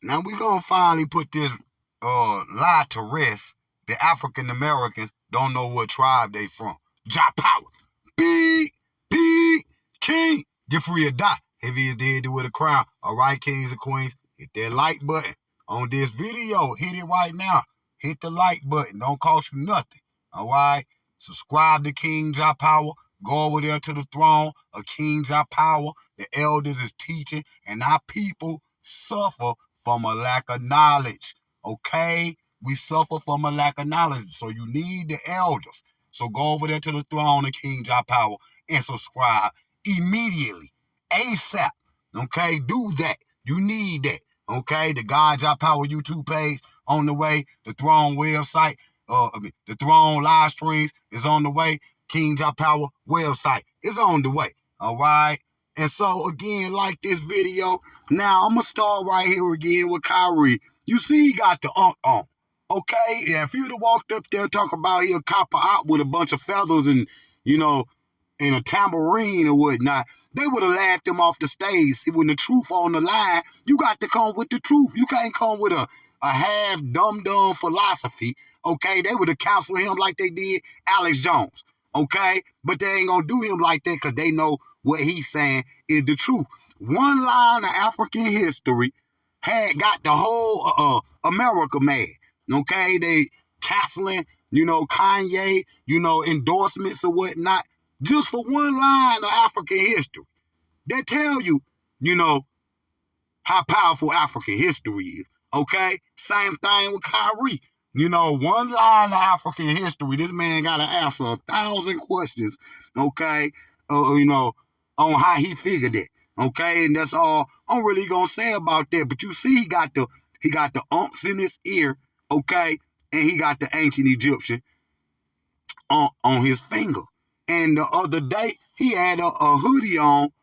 Now we gonna finally put this lie to rest. The African Americans don't know what tribe they from. Drop power. Big king. Get free or die. Heavy is dead with a crown. All right, kings and queens, hit that like button on this video. Hit it right now. Hit the like button. Don't cost you nothing. All right. Subscribe to King Jah Power. Go over there to the throne of King Jah Power. The elders is teaching, and our people suffer from a lack of knowledge. Okay? We suffer from a lack of knowledge. So you need the elders. So go over there to the throne of King Jah Power and subscribe immediately. ASAP. Okay? Do that. You need that. Okay? The God Jah Power YouTube page on the way. The throne website. The throne live streams is on the way. King Jah Power website is on the way. All right? And so, again, like this video. Now, I'm going to start right here again with Kyrie. You see he got the on. Okay? Yeah, if you'd have walked up there talking about he'll copper out with a bunch of feathers and, in a tambourine or whatnot, they would have laughed him off the stage. See, when the truth on the line, you got to come with the truth. You can't come with a half dumb philosophy. Okay? They would have counseled him like they did Alex Jones. Okay? But they ain't gonna do him like that because they know what he's saying is the truth. One line of African history had got the whole America mad. Okay? They canceling, Kanye, endorsements or whatnot, just for one line of African history. They tell you, how powerful African history is. Okay? Same thing with Kyrie. One line of African history, this man got to answer 1,000 questions, okay, on how he figured it, okay, and that's all I'm really going to say about that. But you see he got the umps in his ear, okay, and he got the ancient Egyptian on his finger. And the other day, he had a hoodie on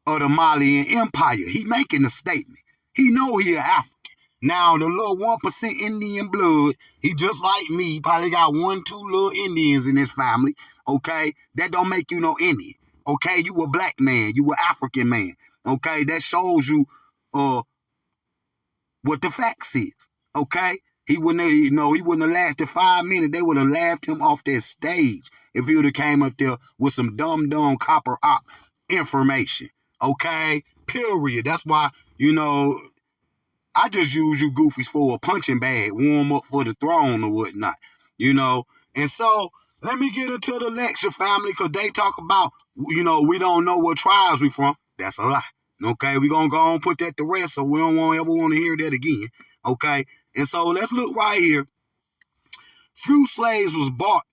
of the Malian Empire. He making a statement. He know he an African. Now, the little 1% Indian blood, he just like me. He probably got 1, 2 little Indians in his family, okay? That don't make you no Indian, okay? You a black man. You a African man, okay? That shows you what the facts is, okay? He wouldn't have lasted 5 minutes. They would have laughed him off that stage if he would have came up there with some dumb copper op information, okay? Period. That's why, I just use you goofies for a punching bag, warm up for the throne or whatnot, And so, let me get into the lecture, family, because they talk about, we don't know what tribes we from. That's a lie, okay? We're going to go and put that to rest, so we don't ever want to hear that again, okay? And so, let's look right here. Few slaves was bought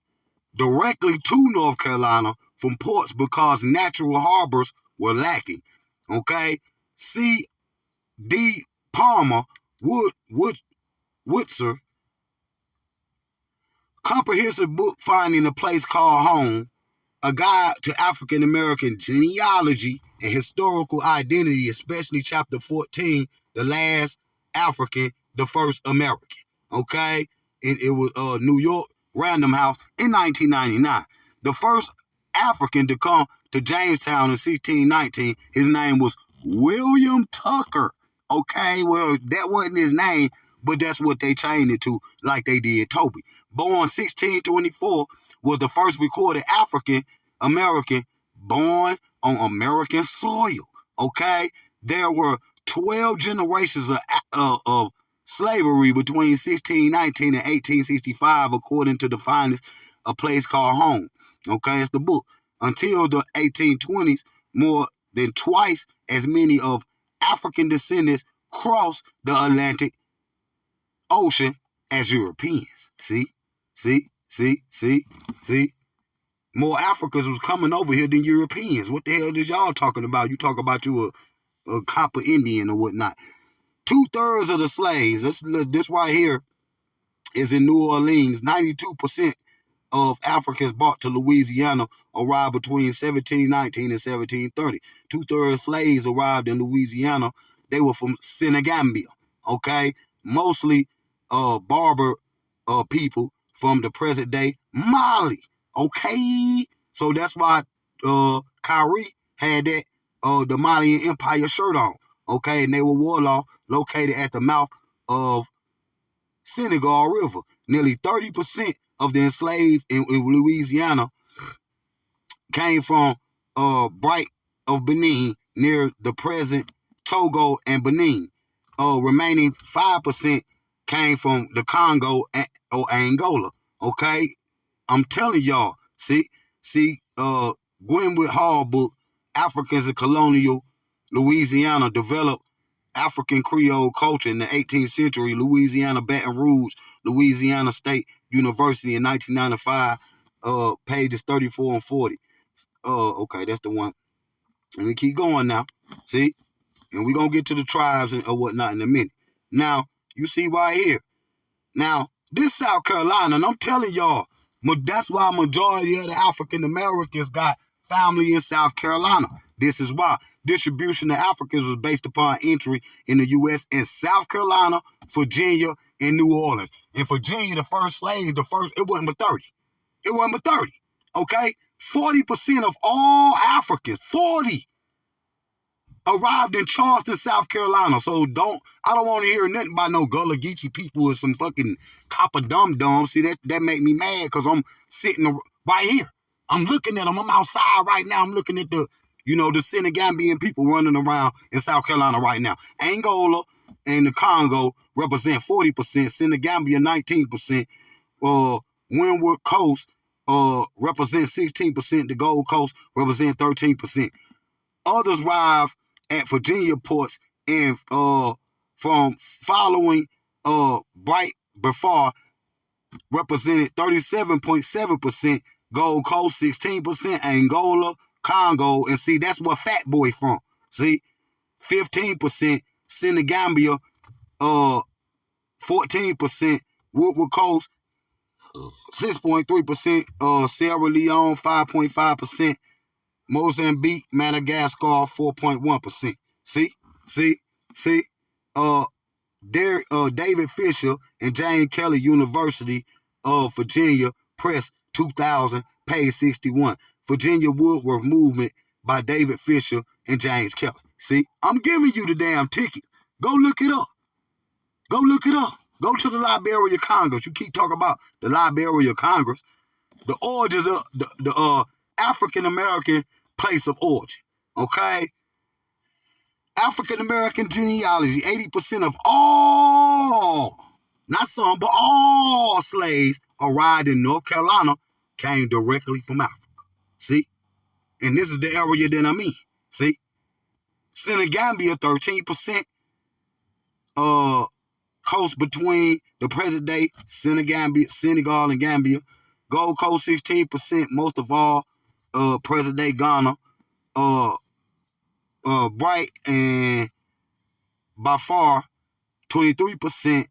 directly to North Carolina from ports because natural harbors were lacking, okay? C.D. Palmer, Woodser, comprehensive book finding a place called home, a guide to African American genealogy and historical identity, especially chapter 14, the last African, the first American. Okay? And it was New York Random House in 1999. The first African to come to Jamestown in 1619, his name was William Tucker. Okay, well, that wasn't his name, but that's what they changed it to, like they did Toby. Born 1624, was the first recorded African American born on American soil. Okay, there were 12 generations of slavery between 1619 and 1865, according to the findings, a place called home. Okay, it's the book. Until the 1820s, more than twice as many of African descendants crossed the Atlantic Ocean as Europeans. See? More Africans was coming over here than Europeans. What the hell is y'all talking about? You talk about you a copper Indian or whatnot. 2/3 of the slaves, this right here is in New Orleans. 92% of Africans brought to Louisiana arrived between 1719 and 1730. 2/3 slaves arrived in Louisiana. They were from Senegambia, okay? Mostly Barber people from the present day Mali, okay? So that's why Kyrie had that the Malian Empire shirt on, okay, and they were warlords located at the mouth of Senegal River. Nearly 30% of the enslaved in Louisiana came from Bright of Benin near the present Togo and Benin. Remaining 5% came from the Congo or Angola. Okay, I'm telling y'all. See, Gwenwood Hall book, Africans in Colonial Louisiana developed African Creole culture in the 18th century. Louisiana, Baton Rouge, Louisiana State University in 1995. Pages 34 and 40. Okay, that's the one. Let me keep going now. See, and we're gonna get to the tribes and or whatnot in a minute. Now, you see right here. Now, this South Carolina, and I'm telling y'all, that's why majority of the African Americans got family in South Carolina. This is why. Distribution of Africans was based upon entry in the U.S. in South Carolina, Virginia, and New Orleans. In Virginia, the first slaves, it wasn't but 30. It wasn't but 30. Okay? 40% of all Africans, 40, arrived in Charleston, South Carolina. So I don't want to hear nothing about no Gullah Geechee people or some fucking copper dum-dum. See, that make me mad because I'm sitting right here. I'm looking at them. I'm outside right now. I'm looking at the Senegambian people running around in South Carolina right now. Angola and the Congo represent 40%, Senegambia 19%, Windward Coast represents 16%, the Gold Coast represent 13%. Others arrive at Virginia ports and from following Bright Before represented 37.7%, Gold Coast 16%, Angola, Congo, and see, that's where Fat Boy from. See, 15%, Senegambia, 14%, Woodward Coast, 6.3%, Sierra Leone, 5.5%, Mozambique, Madagascar, 4.1%. See, David Fisher and James Kelly University of Virginia Press 2000, page 61. Virginia Woodworth Movement by David Fisher and James Kelly. See, I'm giving you the damn ticket. Go look it up. Go to the Library of Congress. You keep talking about the Library of Congress. The origins of the African American place of origin. Okay? African American genealogy, 80% of all, not some, but all slaves arrived in North Carolina came directly from Africa. See? And this is the area that I'm in. See? Senegambia, 13%. Coast between the present day Senegal and Gambia. Gold Coast, 16%, most of all, present day Ghana. Bright and by far 23%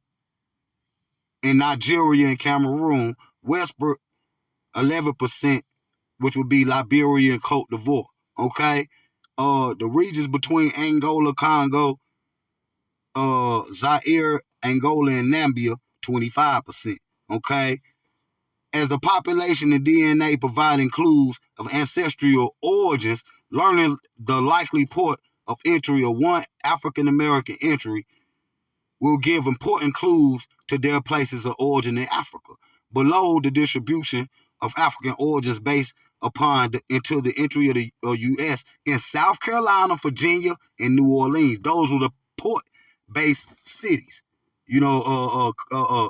in Nigeria and Cameroon. Westbrook, 11%, which would be Liberia and Cote d'Ivoire. Okay? The regions between Angola, Congo, Zaire, Angola, and Namibia, 25%. Okay? As the population and DNA providing clues of ancestral origins, learning the likely port of entry of one African American entry will give important clues to their places of origin in Africa. Below, the distribution of African origins based upon the entry of the U.S. in South Carolina, Virginia, and New Orleans. Those were the port-based cities. I was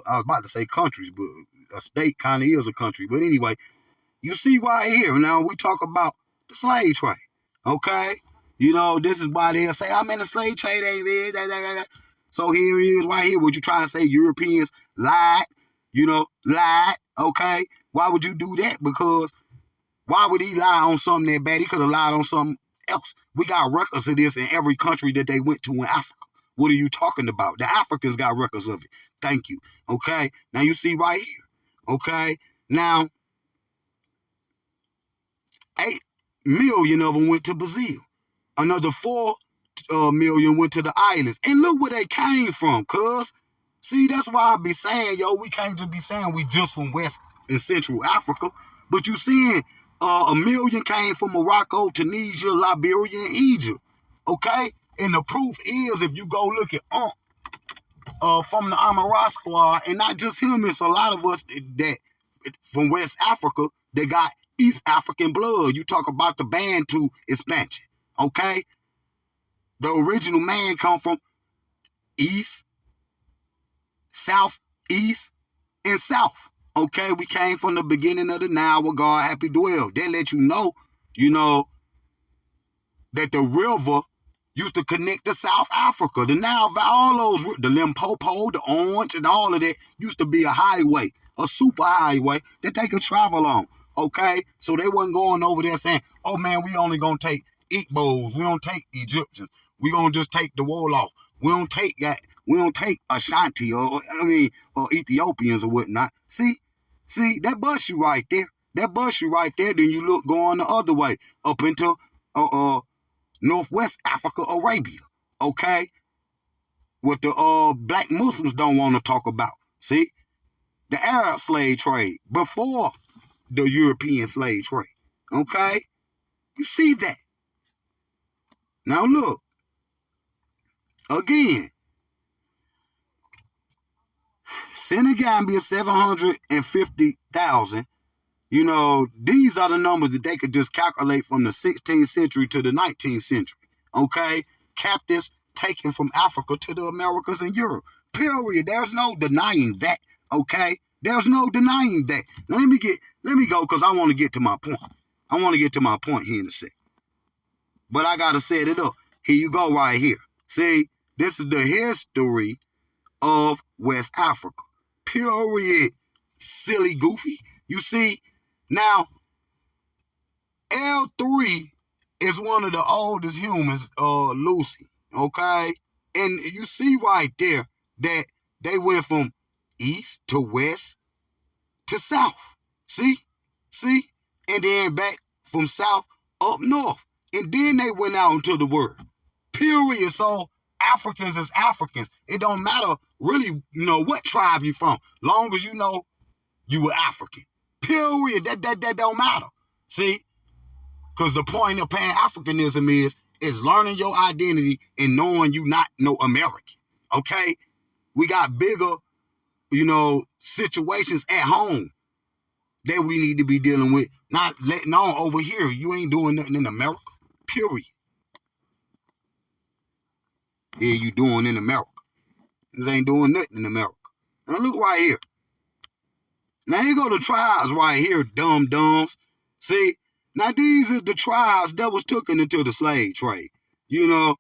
about to say countries, but a state kind of is a country. But anyway, you see right here. Now we talk about the slave trade. Okay? This is why they'll say, I'm in the slave trade, ain't it? So here it is right here. Would you try and say Europeans lied? Lied. Okay? Why would you do that? Because why would he lie on something that bad? He could have lied on something else. We got records of this in every country that they went to in Africa. What are you talking about? The Africans got records of it. Thank you. Okay? Now you see right here. Okay? Now, 8 million of them went to Brazil. Another 4 million went to the islands. And look where they came from, cuz. See, that's why I be saying, we can't just be saying we just from West and Central Africa. But you seeing 1 million came from Morocco, Tunisia, Liberia, and Egypt. Okay? And the proof is, if you go look at from the Amara squad, and not just him, it's a lot of us that from West Africa that got East African blood. You talk about the Bantu expansion, okay? The original man come from East, Southeast, and South. Okay, we came from the beginning of the Nile where God happy dwell. They let you know, that the river used to connect to South Africa. The Nile, all those, the Limpopo, the Orange, and all of that used to be a highway, a super highway that they could travel on. Okay, so they wasn't going over there saying, "Oh man, we only gonna take Igbos, we don't take Egyptians, we gonna just take the Wolof, we don't take that, we don't take Ashanti or Ethiopians or whatnot." See, that bus you right there. That bus you right there. Then you look going the other way up into Northwest Africa, Arabia. Okay, what the black Muslims don't want to talk about. See, the Arab slave trade before the European slave trade. Okay, you see that. Now look again. Senegambia 750,000. These are the numbers that they could just calculate from the 16th century to the 19th century. Okay? Captives taken from Africa to the Americas and Europe. Period. There's no denying that. Okay? There's no denying that. Now let me go because I want to get to my point. I want to get to my point here in a sec. But I got to set it up. Here you go right here. See, this is the history of West Africa. Period. Silly goofy. You see, now, L3 is one of the oldest humans, Lucy, okay? And you see right there that they went from east to west to south. See? And then back from south up north. And then they went out into the world. Period. So Africans is Africans. It don't matter really, what tribe you from. Long as you know you were African. Period. That don't matter. See? Because the point of Pan-Africanism is learning your identity and knowing you not no American. Okay? We got bigger, situations at home that we need to be dealing with. Not letting on over here. You ain't doing nothing in America. Period. Yeah, you doing in America. This ain't doing nothing in America. Now look right here. Now here go the tribes right here, dum-dums. See, now these are the tribes that was taken into the slave trade. And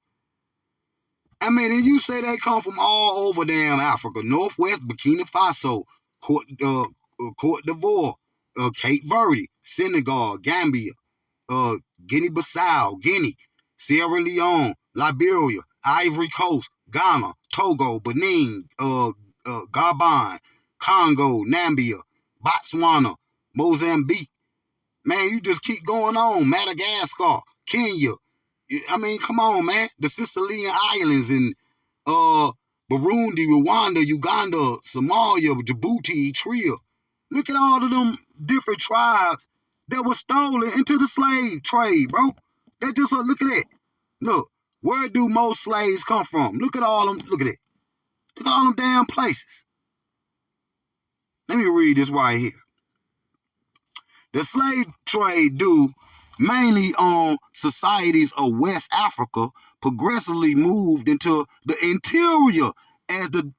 you say they come from all over damn Africa. Northwest, Burkina Faso, Cote d'Ivoire, Cape Verde, Senegal, Gambia, Guinea-Bissau, Guinea, Sierra Leone, Liberia, Ivory Coast, Ghana, Togo, Benin, Gabon, Congo, Namibia, Botswana, Mozambique. Man, you just keep going on. Madagascar, Kenya. Come on, man. The Sicilian Islands and Burundi, Rwanda, Uganda, Somalia, Djibouti, Eritrea. Look at all of them different tribes that were stolen into the slave trade, bro. Look at that. Look, where do most slaves come from? Look at all them. Look at it. Look at all them damn places. Let me read this right here. The slave trade due mainly on societies of West Africa progressively moved into the interior as the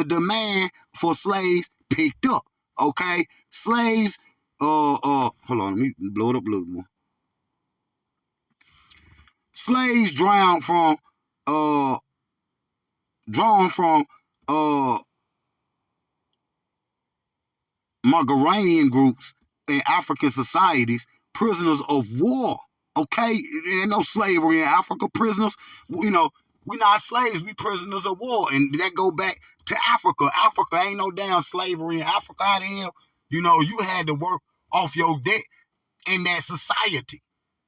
demand for slaves picked up. Okay? Slaves, hold on, let me blow it up a little more. Slaves drawn from Margaranian groups in African societies, prisoners of war. Okay, there ain't no slavery in Africa. Prisoners, we not slaves, we prisoners of war, and that go back to Africa. Africa ain't no damn slavery in Africa. Out here, you had to work off your debt in that society.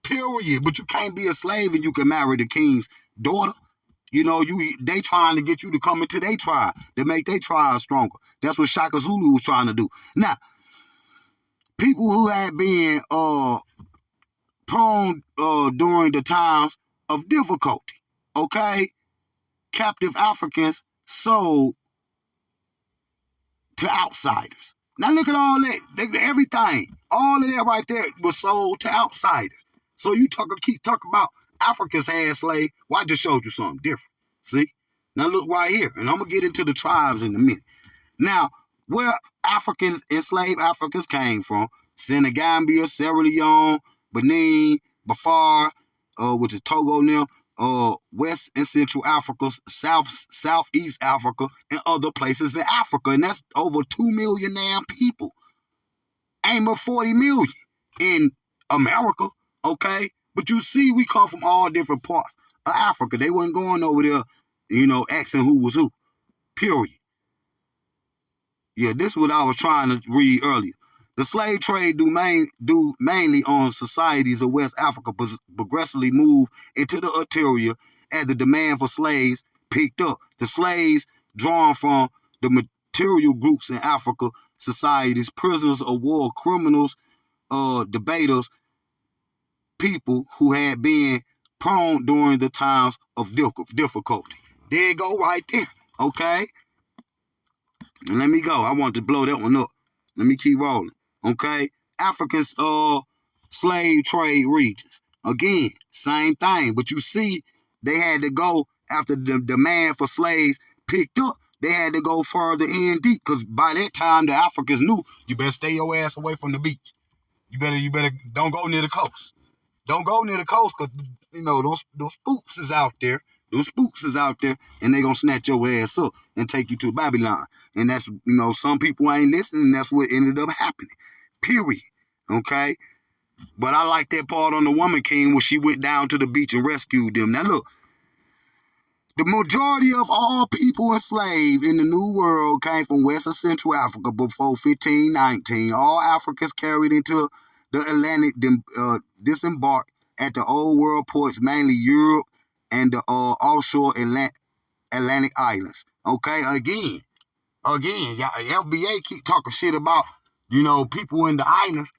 Period. But you can't be a slave and you can marry the king's daughter. They trying to get you to come into their tribe to make their tribe stronger. That's what Shaka Zulu was trying to do. Now, people who had been prone during the times of difficulty. okay, captive Africans sold to outsiders. Now look at all that, everything. All of that right there was sold to outsiders. So you keep talking about Africans had slaves. Well, I just showed you something different. See? Now look right here. And I'm going to get into the tribes in a minute. Now, where enslaved Africans came from, Senegambia, Sierra Leone, Benin, Bafar, which is Togo now, West and Central Africa, Southeast Africa, and other places in Africa. And that's over 2 million damn people. Ain't but 40 million in America, okay? But you see, we come from all different parts of Africa. They wasn't going over there, asking who was who, period. Yeah, this is what I was trying to read earlier. The slave trade do mainly on societies of West Africa progressively move into the interior as the demand for slaves picked up. The slaves drawn from the material groups in Africa societies, prisoners of war, criminals, debaters, people who had been prone during the times of difficulty. There you go right there, okay? And let me go. I want to blow that one up. Let me keep rolling. Okay? Africa's slave trade regions. Again, same thing. But you see, they had to go after the demand for slaves picked up. They had to go further in deep. Because by that time, the Africans knew you better stay your ass away from the beach. You better don't go near the coast. Don't go near the coast because, those spooks is out there. Those spooks is out there, and they gonna snatch your ass up and take you to Babylon. And that's, some people ain't listening, and that's what ended up happening. Period. Okay? But I like that part on the Woman King where she went down to the beach and rescued them. Now look, the majority of all people enslaved in the New World came from West and Central Africa before 1519. All Africans carried into the Atlantic disembarked at the Old World ports, mainly Europe and the offshore Atlantic islands. Okay, again, y'all, FBA keep talking shit about, people in the islands.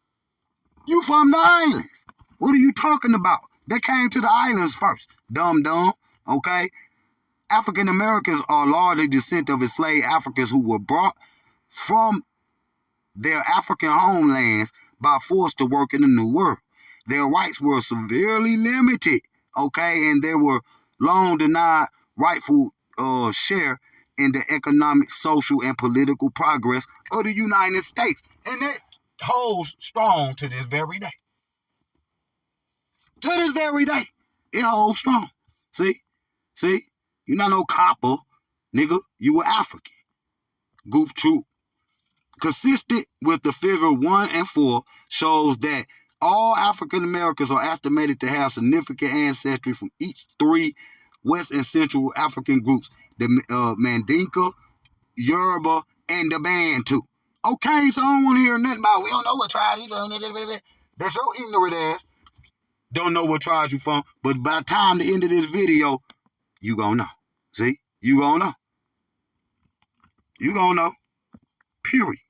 You from the islands. What are you talking about? They came to the islands first. Dumb. Okay? African Americans are largely descent of enslaved Africans who were brought from their African homelands by force to work in the New World. Their rights were severely limited, okay, and they were long denied rightful share in the economic, social, and political progress of the United States. And that holds strong to this very day. To this very day, it holds strong. See? You're not no copper, nigga. You were African. Goof troop. Consistent with the figure 1 and 4 shows that all African Americans are estimated to have significant ancestry from each 3 West and Central African groups, the Mandinka, Yoruba, and the Bantu. Okay, so I don't want to hear nothing about, we don't know what tribe you from. That's your ignorant ass. Don't know what tribe you from, but by the time the end of this video, you gonna know. See? You gonna know. You gonna know. Period.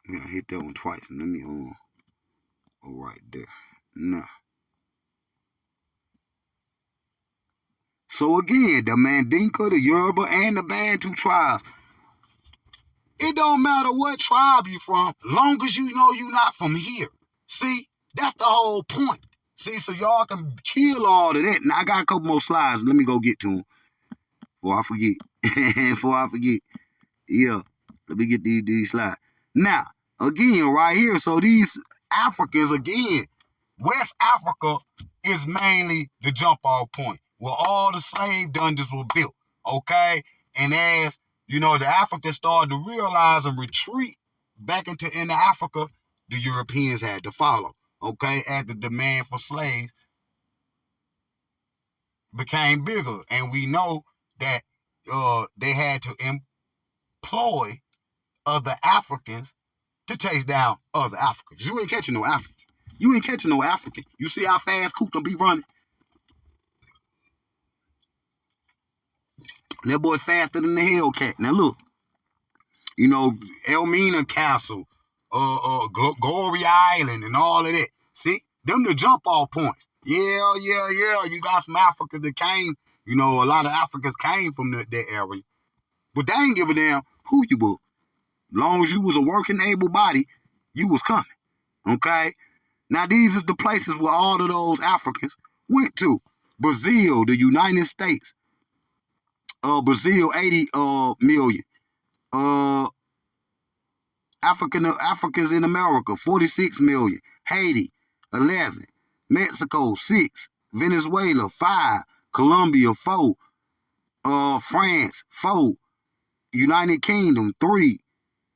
I'm gonna hit that one twice. Let me go right there. Now. So again, the Mandinka, the Yoruba, and the Bantu tribes. It don't matter what tribe you from, long as you know you're not from here. See? That's the whole point. See, so y'all can kill all of that. Now, I got a couple more slides. Let me go get to them before I forget. Yeah, let me get these slides. Now, again, right here, so these Africans, again, West Africa is mainly the jump-off point where all the slave dungeons were built, okay? And as, the Africans started to realize and retreat back into Africa, the Europeans had to follow, okay? As the demand for slaves became bigger. And we know that they had to employ other Africans to chase down other Africans. You ain't catching no African. You see how fast Coop be running? That boy faster than the Hellcat. Now look, Elmina Castle, Glory Island, and all of that. See, them the jump off points. Yeah. You got some Africans that came. You know, a lot of Africans came from that area. But they ain't give a damn who you were. Long as you was a working able body, you was coming. Okay? Now, these is the places where all of those Africans went to. Brazil, the United States. Brazil, 80 million. Africans in America, 46 million. Haiti, 11. Mexico, 6. Venezuela, 5. Colombia, 4. France, 4. United Kingdom, 3.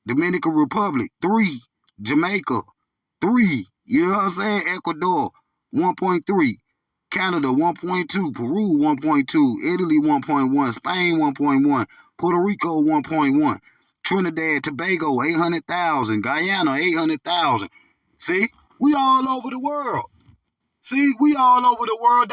Dominican Republic, 3. Jamaica, 3. You know what I'm saying? Ecuador, 1.3. Canada, 1.2. Peru, 1.2. Italy, 1.1. Spain, 1.1. Puerto Rico, 1.1. Trinidad, Tobago, 800,000. Guyana, 800,000. See? We all over the world. We all over the world.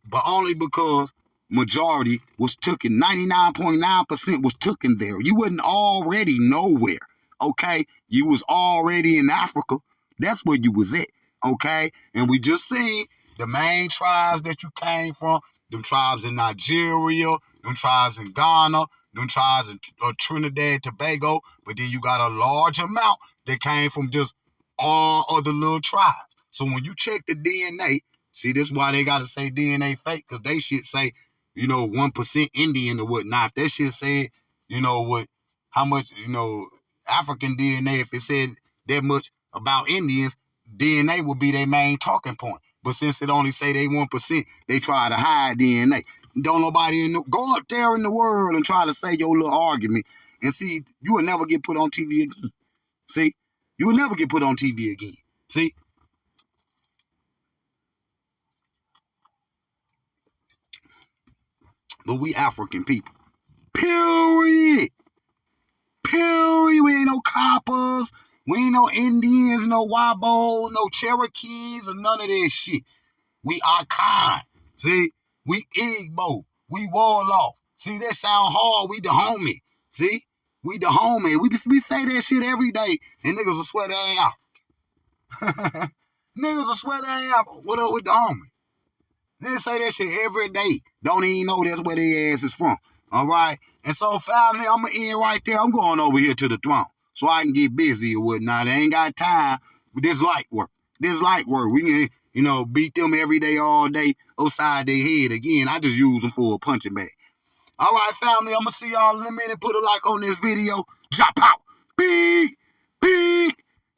But only because majority was taken. 99.9% was taken there. You wasn't already nowhere, okay? You was already in Africa. That's where you was at, okay? And we just seen the main tribes that you came from, them tribes in Nigeria, them tribes in Ghana, them tribes in Trinidad, Tobago, but then you got a large amount that came from just all other little tribes. So when you check the DNA, see, this is why they got to say DNA fake, because they should say, 1% Indian or whatnot. If that shit said, how much, African DNA, if it said that much about Indians, DNA would be their main talking point. But since it only say they 1%, they try to hide DNA. Don't nobody go up there in the world and try to say your little argument and see, you will never get put on TV again. See? You will never get put on TV again. See? But we African people. Period. We ain't no coppers. We ain't no Indians, no WABO, no Cherokees, or none of that shit. We are kind. See? We Igbo. We Warlock. See, that sound hard. We the homie. See? We the homie. We say that shit every day, and niggas will swear they ain't out. Niggas will swear they ain't out. What up with the homie? They say that shit every day. Don't even know that's where their ass is from. All right? And so, family, I'm going to end right there. I'm going over here to the throne so I can get busy or whatnot. I ain't got time for this light work. We can, beat them every day, all day, upside their head. Again, I just use them for a punching bag. All right, family, I'm going to see y'all in a minute. Put a like on this video. Drop out. Big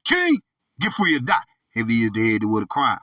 King. Get free or die. Heavy is the head with a crime.